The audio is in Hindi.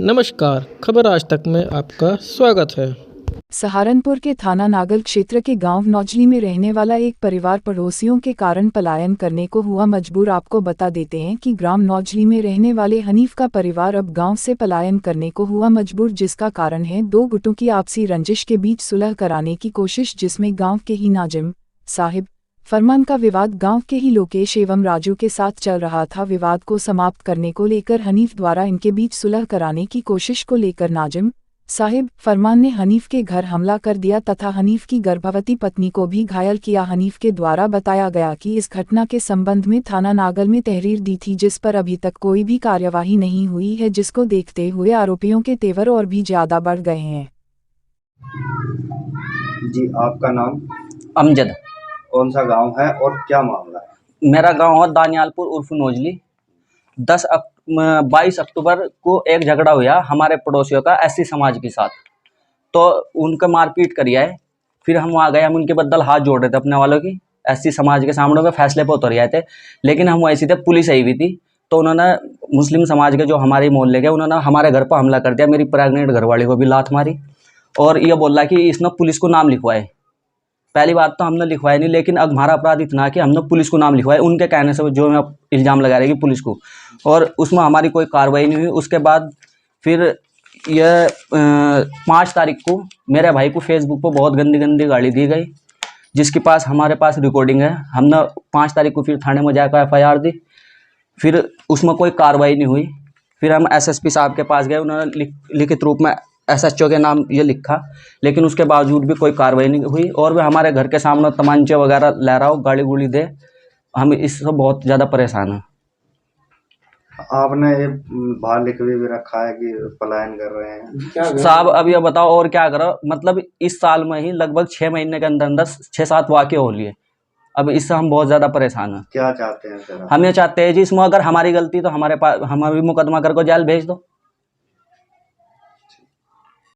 नमस्कार, खबर आज तक में आपका स्वागत है। सहारनपुर के थाना नागल क्षेत्र के गांव नौजली में रहने वाला एक परिवार पड़ोसियों के कारण पलायन करने को हुआ मजबूर। आपको बता देते हैं कि ग्राम नौजली में रहने वाले हनीफ का परिवार अब गांव से पलायन करने को हुआ मजबूर, जिसका कारण है दो गुटों की आपसी रंजिश के बीच सुलह कराने की कोशिश, जिसमें गांव के ही नाजिम साहिब फरमान का विवाद गांव के ही लोकेश एवं राजू के साथ चल रहा था। विवाद को समाप्त करने को लेकर हनीफ द्वारा इनके बीच सुलह कराने की कोशिश को लेकर नाजिम साहिब फरमान ने हनीफ के घर हमला कर दिया तथा हनीफ की गर्भवती पत्नी को भी घायल किया। हनीफ के द्वारा बताया गया कि इस घटना के संबंध में थाना नागल में तहरीर दी थी, जिस पर अभी तक कोई भी कार्यवाही नहीं हुई है, जिसको देखते हुए आरोपियों के तेवर और भी ज्यादा बढ़ गए हैं। जी, आपका नाम? अमजद। कौन सा गांव है और क्या मामला है? मेरा गांव है दानियालपुर उर्फ नौजली। 22 अक्टूबर को एक झगड़ा हुआ हमारे पड़ोसियों का एससी समाज के साथ, तो उनका मारपीट करी है। फिर हम वहाँ गए, हम उनके बदल हाथ जोड़ रहे थे अपने वालों की, एससी समाज के सामने में फैसले पर उतर रहे थे। लेकिन हम वैसे थे, पुलिस आई हुई थी, तो उन्होंने मुस्लिम समाज के जो हमारे मोहल्ले के, उन्होंने हमारे घर पर हमला कर दिया। मेरी प्रेग्नेंट घरवाली को भी लात मारी और ये बोल रहा कि इसने पुलिस को नाम लिखवाए। पहली बात तो हमने लिखवाया नहीं, लेकिन अब हमारा अपराध इतना कि हमने पुलिस को नाम लिखवाया उनके कहने से, जो इल्ज़ाम लगा रहे कि पुलिस को, और उसमें हमारी कोई कार्रवाई नहीं हुई। उसके बाद फिर यह 5 तारीख को मेरे भाई को फेसबुक पर बहुत गंदी गंदी गाली दी गई, जिसके पास हमारे पास रिकॉर्डिंग है। हमने 5 तारीख को फिर थाने में जाकर FIR दी, फिर उसमें कोई कार्रवाई नहीं हुई। फिर हम SSP साहब के पास गए, उन्होंने लिखित रूप में SHO के नाम ये लिखा, लेकिन उसके बावजूद भी कोई कार्रवाई नहीं हुई। और वे हमारे घर के सामने तमंचे वगैरह ले रहा हो, गाड़ी गुड़ी दे, हम इससे बहुत ज़्यादा परेशान हैं। आपने ये बाहर लिख भी रखा है कि पलायन कर रहे हैं साहब, अब ये बताओ और क्या करो। मतलब इस साल में ही लगभग 6 महीने के अंदर अंदर 6-7 वाक़ये हो लिए। अब इससे हम बहुत ज़्यादा परेशान हैं। क्या चाहते हैं सर? हम ये चाहते हैं जी, इसमें अगर हमारी गलती तो हमारे पास, हमें भी मुकदमा करके जेल भेज दो।